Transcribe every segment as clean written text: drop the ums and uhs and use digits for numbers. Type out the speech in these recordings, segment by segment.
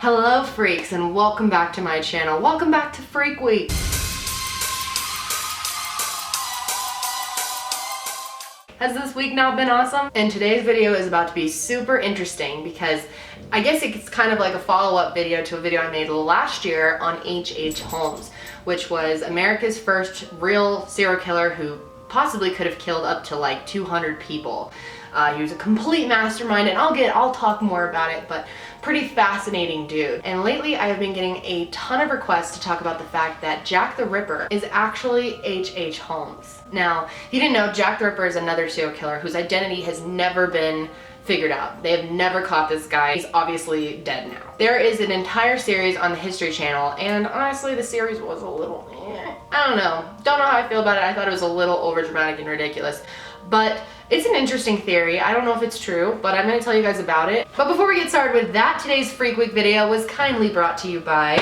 Hello freaks, and welcome back to my channel. Welcome back to Freak Week. Has this week not been awesome? And today's video is about to be super interesting because I guess it's kind of like a follow-up video to a video I made last year on H.H. Holmes, which was America's first real serial killer who possibly could have killed up to like 200 people. He was a complete mastermind, and I'll talk more about it, but pretty fascinating dude. And lately I have been getting a ton of requests to talk about the fact that Jack the Ripper is actually H.H. Holmes. Now, if you didn't know, Jack the Ripper is another serial killer whose identity has never been figured out. They have never caught this guy. He's obviously dead now. There is an entire series on the History Channel, and honestly the series was a little I don't know how I feel about it. I thought it was a little overdramatic and ridiculous, but it's an interesting theory. I don't know if it's true, but I'm going to tell you guys about it. But before we get started with that, today's Freak Week video was kindly brought to you by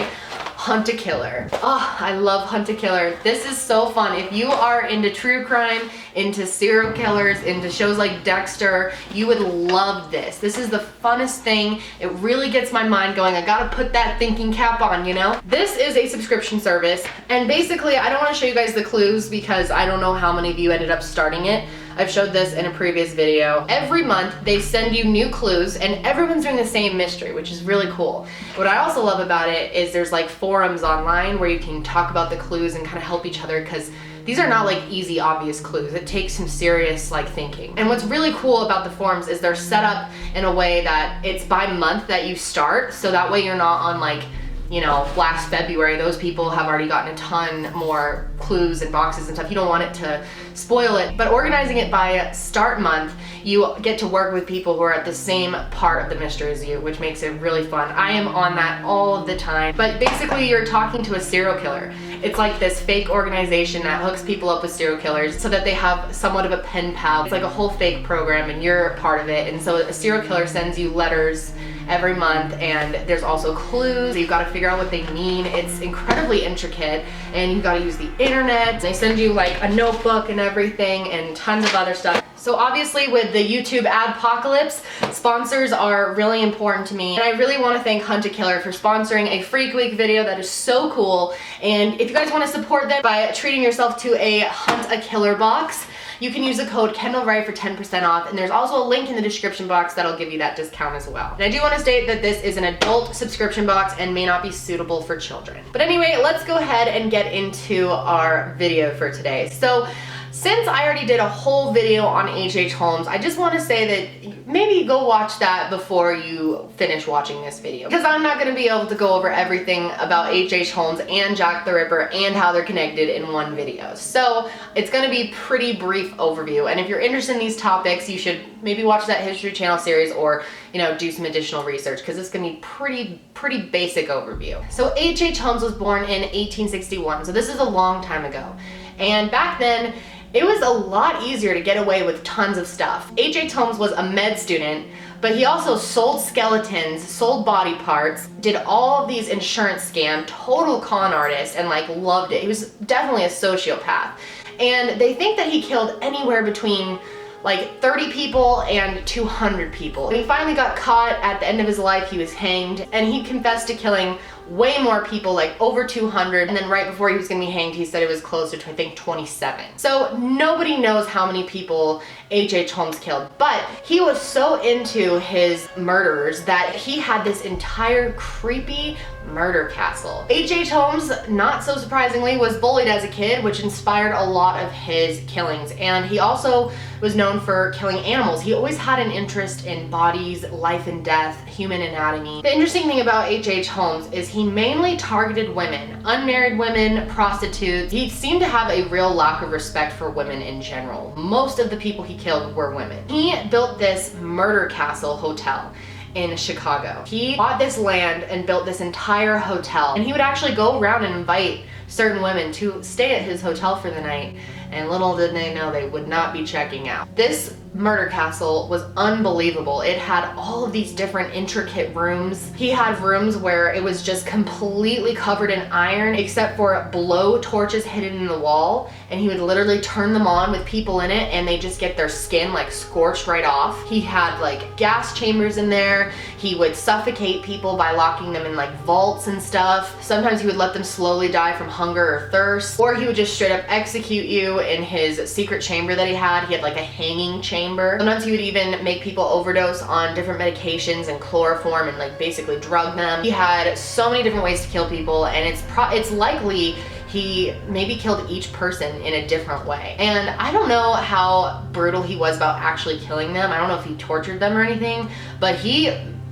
Hunt a Killer. Oh, I love Hunt a Killer. This is so fun. If you are into true crime, into serial killers, into shows like Dexter, you would love this. This is the funnest thing. It really gets my mind going. I gotta put that thinking cap on, you know? This is a subscription service, and basically I don't want to show you guys the clues because I don't know how many of you ended up starting it. I've showed this in a previous video. Every month they send you new clues and everyone's doing the same mystery, which is really cool. What I also love about it is there's like forums online where you can talk about the clues and kind of help each other, because these are not like easy, obvious clues. It takes some serious like thinking. And what's really cool about the forums is they're set up in a way that it's by month that you start, so that way you're not on like, you know, last February, those people have already gotten a ton more clues and boxes and stuff. You don't want it to spoil it. But organizing it by start month, you get to work with people who are at the same part of the mystery as you, which makes it really fun. I am on that all of the time. But basically you're talking to a serial killer. It's like this fake organization that hooks people up with serial killers so that they have somewhat of a pen pal. It's like a whole fake program and you're part of it. And so a serial killer sends you letters every month, and there's also clues. You've got to figure out what they mean. It's incredibly intricate, and you've got to use the internet. They send you like a notebook and everything and tons of other stuff. So obviously with the YouTube adpocalypse, sponsors are really important to me. And I really want to thank Hunt a Killer for sponsoring a Freak Week video that is so cool. And if you guys want to support them by treating yourself to a Hunt a Killer box, you can use the code Kendall Rae for 10% off, and there's also a link in the description box that'll give you that discount as well. And I do want to state that this is an adult subscription box and may not be suitable for children. But anyway, let's go ahead and get into our video for today. So, since I already did a whole video on H.H. Holmes, I just want to say that maybe go watch that before you finish watching this video, because I'm not going to be able to go over everything about H.H. Holmes and Jack the Ripper and how they're connected in one video. So it's going to be pretty brief overview, and if you're interested in these topics, you should maybe watch that History Channel series or, you know, do some additional research, because it's going to be pretty basic overview. So H.H. Holmes was born in 1861, so this is a long time ago. And back then, it was a lot easier to get away with tons of stuff. H.H. Holmes was a med student, but he also sold skeletons, sold body parts, did all of these insurance scams, total con artist, and like loved it. He was definitely a sociopath. And they think that he killed anywhere between like 30 people and 200 people. When he finally got caught at the end of his life, he was hanged, and he confessed to killing way more people, like over 200, and then right before he was gonna be hanged, he said it was closer to, I think, 27. So nobody knows how many people H.H. Holmes killed, but he was so into his murderers that he had this entire creepy murder castle. H.H. Holmes, not so surprisingly, was bullied as a kid, which inspired a lot of his killings, and he also was known for killing animals. He always had an interest in bodies, life and death, human anatomy. The interesting thing about H.H. Holmes is he mainly targeted women, unmarried women, prostitutes. He seemed to have a real lack of respect for women in general. Most of the people he killed were women. He built this murder castle hotel in Chicago. He bought this land and built this entire hotel, and he would actually go around and invite certain women to stay at his hotel for the night. and little did they know they would not be checking out. This murder castle was unbelievable. It had all of these different intricate rooms. He had rooms where it was just completely covered in iron except for blow torches hidden in the wall, and he would literally turn them on with people in it and they just get their skin like scorched right off. He had like gas chambers in there. He would suffocate people by locking them in like vaults and stuff. Sometimes he would let them slowly die from hunger or thirst, or he would just straight up execute you in his secret chamber that he had. He had like a hanging chamber. Sometimes he would even make people overdose on different medications and chloroform and like basically drug them. He had so many different ways to kill people, and it's likely he maybe killed each person in a different way. And I don't know how brutal he was about actually killing them. I don't know if he tortured them or anything, but he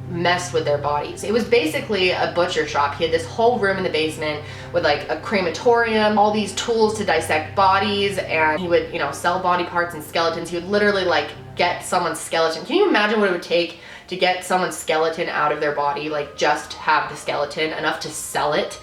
messed with their bodies. It was basically a butcher shop. He had this whole room in the basement with like a crematorium, all these tools to dissect bodies, and he would, you know, sell body parts and skeletons. He would literally like get someone's skeleton. Can you imagine what it would take to get someone's skeleton out of their body? Like just have the skeleton, enough to sell it?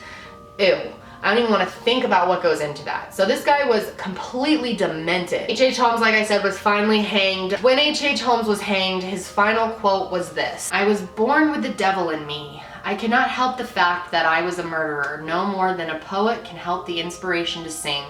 Ew. I don't even want to think about what goes into that. So this guy was completely demented. H.H. Holmes, like I said, was finally hanged. When H.H. Holmes was hanged, his final quote was this: "I was born with the devil in me. I cannot help the fact that I was a murderer, no more than a poet can help the inspiration to sing.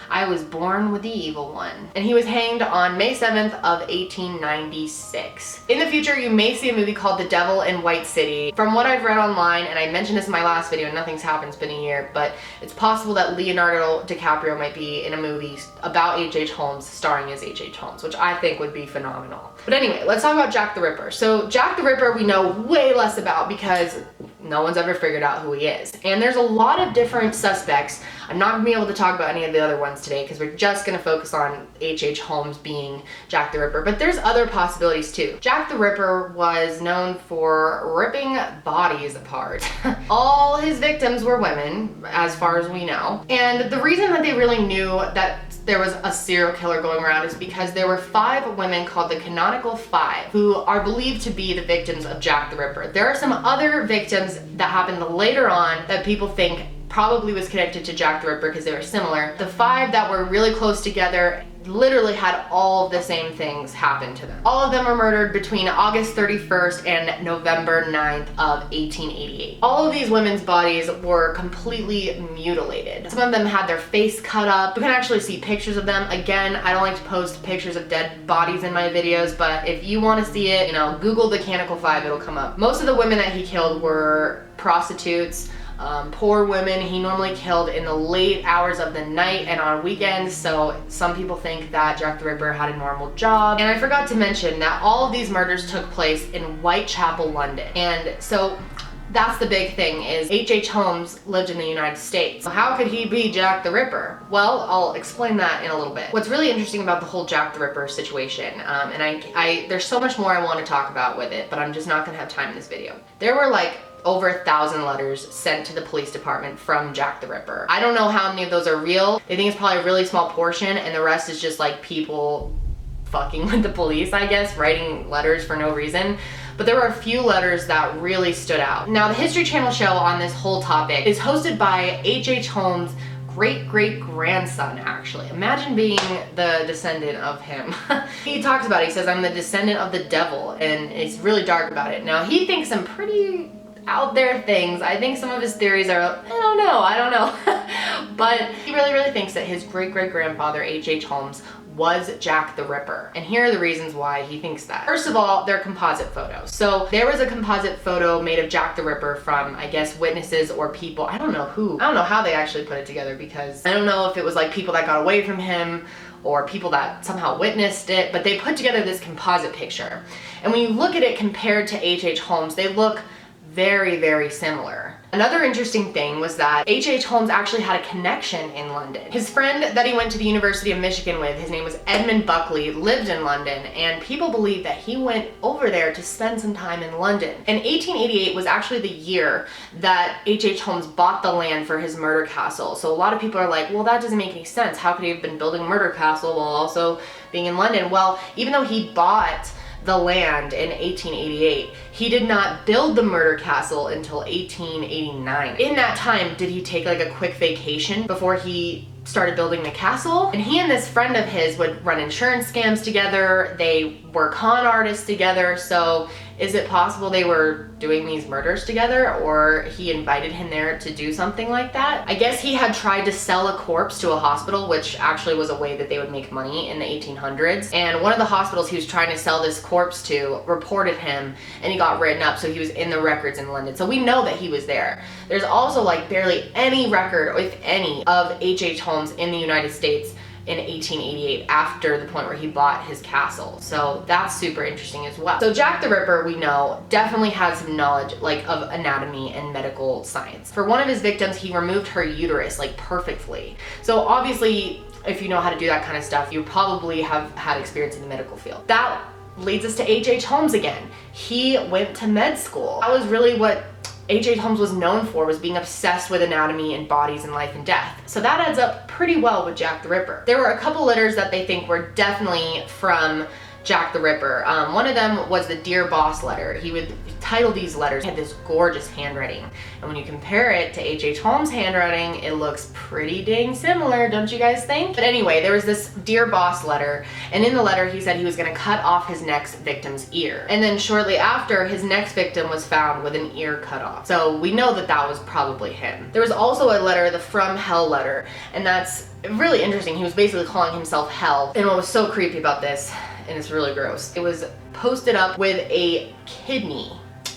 I was born with the evil one." And he was hanged on May 7th of 1896. In the future, you may see a movie called The Devil in White City. From what I've read online, and I mentioned this in my last video, nothing's happened, it's been a year, but it's possible that Leonardo DiCaprio might be in a movie about H.H. Holmes, starring as H.H. Holmes, which I think would be phenomenal. But anyway, let's talk about Jack the Ripper. So Jack the Ripper we know way less about because no one's ever figured out who he is. And there's a lot of different suspects. I'm not gonna be able to talk about any of the other ones today because we're just gonna focus on H.H. Holmes being Jack the Ripper, but there's other possibilities too. Jack the Ripper was known for ripping bodies apart. All his victims were women, as far as we know. And the reason that they really knew that there was a serial killer going around is because there were 5 women called the Canonical Five who are believed to be the victims of Jack the Ripper. There are some other victims that happened later on that people think probably was connected to Jack the Ripper because they were similar. The 5 that were really close together literally had all of the same things happen to them. All of them were murdered between August 31st and November 9th of 1888. All of these women's bodies were completely mutilated. Some of them had their face cut up. You can actually see pictures of them. Again, I don't like to post pictures of dead bodies in my videos, but if you want to see it, you know, Google the Canonical Five, it'll come up. Most of the women that he killed were prostitutes, poor women. He normally killed in the late hours of the night and on weekends, so some people think that Jack the Ripper had a normal job. And I forgot to mention that all of these murders took place in Whitechapel, London. And so that's the big thing, is H.H. Holmes lived in the United States. So how could he be Jack the Ripper? Well, I'll explain that in a little bit. What's really interesting about the whole Jack the Ripper situation, and there's so much more I want to talk about with it, but I'm just not gonna have time in this video. There were like over 1,000 letters sent to the police department from Jack the Ripper. I don't know how many of those are real. They think it's probably a really small portion, and the rest is just like people fucking with the police, I guess, writing letters for no reason. But there were a few letters that really stood out. Now, the History Channel show on this whole topic is hosted by H.H. Holmes' great-great-grandson, actually. Imagine being the descendant of him. He talks about it. He says, "I'm the descendant of the devil," and it's really dark about it. Now, he thinks some pretty out there things. I think some of his theories are, I don't know. But he really thinks that his great-great-grandfather, H.H. Holmes, was Jack the Ripper. And here are the reasons why he thinks that. First of all, they're composite photos. So there was a composite photo made of Jack the Ripper from, I guess, witnesses or people. I don't know who. I don't know how they actually put it together, because I don't know if it was like people that got away from him or people that somehow witnessed it, but they put together this composite picture. And when you look at it compared to H.H. Holmes, they look very similar. Another interesting thing was that H.H. Holmes actually had a connection in London. His friend that he went to the University of Michigan with, his name was Edmund Buckley, lived in London, and people believe that he went over there to spend some time in London. And 1888 was actually the year that H.H. Holmes bought the land for his murder castle. So a lot of people are like, well, that doesn't make any sense. How could he have been building a murder castle while also being in London? Well, even though he bought the land in 1888, he did not build the murder castle until 1889. In that time, did he take like a quick vacation before he started building the castle, and he and this friend of his would run insurance scams together. They were con artists together. So is it possible they were doing these murders together, or he invited him there to do something like that? I guess he had tried to sell a corpse to a hospital, which actually was a way that they would make money in the 1800s. And one of the hospitals he was trying to sell this corpse to reported him, and he got written up, so he was in the records in London. So we know that he was there. There's also like barely any record, if any, of H.H. Holmes in the United States in 1888 after the point where he bought his castle. So that's super interesting as well. So Jack the Ripper, we know, definitely had some knowledge like of anatomy and medical science. For one of his victims, he removed her uterus like perfectly. So obviously, if you know how to do that kind of stuff, you probably have had experience in the medical field. That leads us to H.H. Holmes again. He went to med school. That was really what H.H. Holmes was known for, was being obsessed with anatomy and bodies and life and death. So that adds up pretty well with Jack the Ripper. There were a couple letters that they think were definitely from Jack the Ripper. One of them was the Dear Boss letter. He would title these letters. He had this gorgeous handwriting. And when you compare it to H.H. Holmes' handwriting, it looks pretty dang similar, don't you guys think? But anyway, there was this Dear Boss letter, and in the letter he said he was gonna cut off his next victim's ear. And then shortly after, his next victim was found with an ear cut off. So we know that that was probably him. There was also a letter, the From Hell letter, and that's really interesting. He was basically calling himself Hell. And what was so creepy about this, and it's really gross, it was posted up with a kidney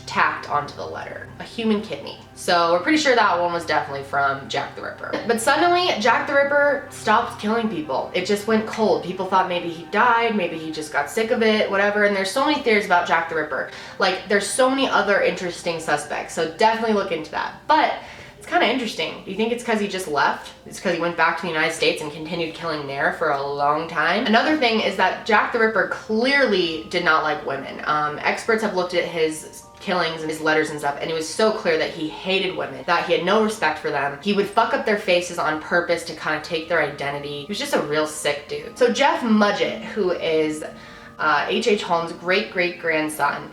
tacked onto the letter, a human kidney. So we're pretty sure that one was definitely from Jack the Ripper. But suddenly, Jack the Ripper stopped killing people. It just went cold. People thought maybe he died, maybe he just got sick of it, whatever. And there's so many theories about Jack the Ripper. Like, there's so many other interesting suspects, so definitely look into that. But it's kind of interesting. Do you think it's because he just left? It's because he went back to the United States and continued killing there for a long time? Another thing is that Jack the Ripper clearly did not like women. Experts have looked at his killings and his letters and stuff, and it was so clear that he hated women, that he had no respect for them. He would fuck up their faces on purpose to kind of take their identity. He was just a real sick dude. So Jeff Mudgett, who is H.H. Holmes' great-great-grandson.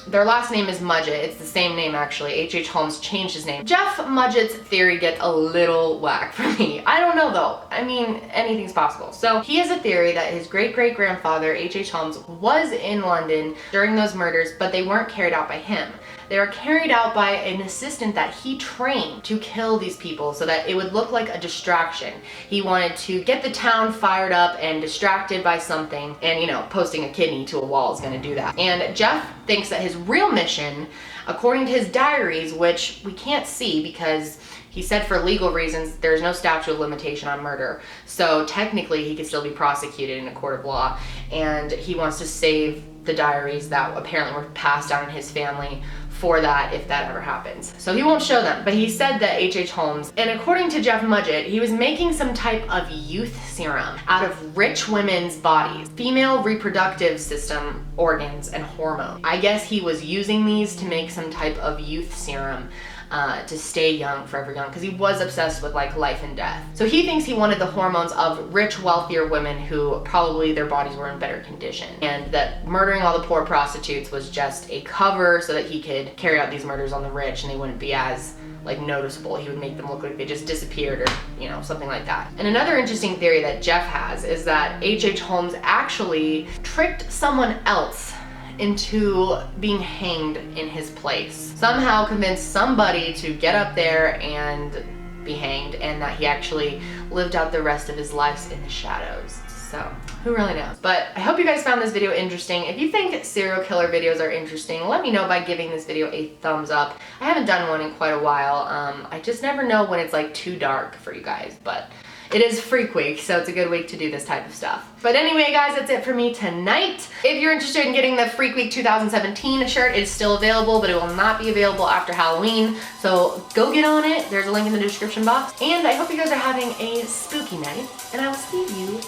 Their last name is Mudgett. It's the same name actually. H.H. Holmes changed his name. Jeff Mudgett's theory gets a little whack for me. I don't know though. I mean, anything's possible. So he has a theory that his great-great-grandfather, H.H. Holmes, was in London during those murders, but they weren't carried out by him. They were carried out by an assistant that he trained to kill these people so that it would look like a distraction. He wanted to get the town fired up and distracted by something, and you know, posting a kidney to a wall is gonna do that. And Jeff thinks that his real mission, according to his diaries, which we can't see because he said for legal reasons there's no statute of limitation on murder, so technically he could still be prosecuted in a court of law, and he wants to save the diaries that apparently were passed down in his family for that if that ever happens. So he won't show them, but he said that H.H. Holmes, and according to Jeff Mudgett, he was making some type of youth serum out of rich women's bodies, female reproductive system organs and hormones. I guess he was using these to make some type of youth serum to stay young, forever young, because he was obsessed with like life and death. So he thinks he wanted the hormones of rich, wealthier women who probably their bodies were in better condition, and that murdering all the poor prostitutes was just a cover so that he could carry out these murders on the rich and they wouldn't be as like noticeable. He would make them look like they just disappeared, or you know, something like that. And another interesting theory that Jeff has is that H.H. Holmes actually tricked someone else into being hanged in his place. Somehow convinced somebody to get up there and be hanged, and that he actually lived out the rest of his life in the shadows. So who really knows? But I hope you guys found this video interesting. If you think serial killer videos are interesting, let me know by giving this video a thumbs up. I haven't done one in quite a while. I just never know when it's like too dark for you guys, but it is Freak Week, so it's a good week to do this type of stuff. But anyway, guys, that's it for me tonight. If you're interested in getting the Freak Week 2017 shirt, it's still available, but it will not be available after Halloween. So go get on it. There's a link in the description box. And I hope you guys are having a spooky night, and I will see you